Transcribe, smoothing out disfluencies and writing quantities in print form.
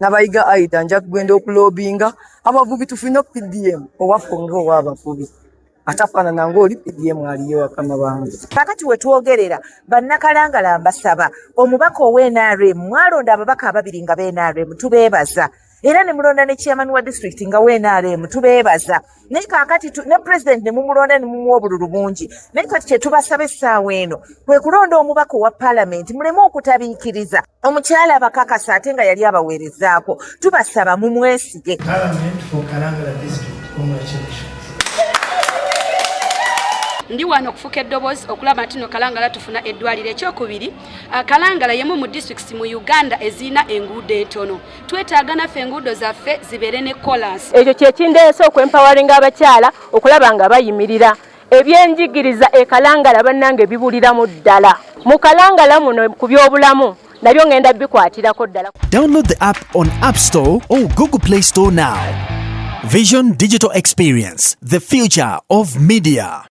n'abayiga aida nja kugenda okulobinga abavubi tufune PDM owafunga owabavubi atafaanana ng'oli PDM aliyo wakama bange. Kakati we twogerera bannakalangala mbasaba omubaka ow'NRM mwalonda ababaka ababiri nga b'NRM tubeebaza era ne mulonda ne chairman wa district nga w'NRM tubeebaza naye kakati ne president ne mumulonda ne mumuwa obululu bungi naye kati kye tubasaba essaawa eno kwe kulonda omubaka owa parliament muleme okutabiikiriza omukyala abakakasa ate nga yali abaweerezaako tubasaba mumwesige. Parliament for Kalangala district, congratulations. Ndi wano okufuka eddoboozi okulaba nti no Kalangala tufuna eddwaliro. Ekyokubiri, Kalangala yemu mu districts mu Uganda ezina enguudo entono. Twetaaga naffe enguudo zaffe zibeere ne kolansi. Ekyo kye kindeese okwempawalinga abakyala okulaba nga bayimirira. Ebyenjigiriza e Kalangala bannange bibuliramu ddala. Mu Kalangala muno ku byobulamu nabyo ngenda bikwatirako ddala. Download the app on App Store or Google Play Store now. Vision Digital Experience, the future of media.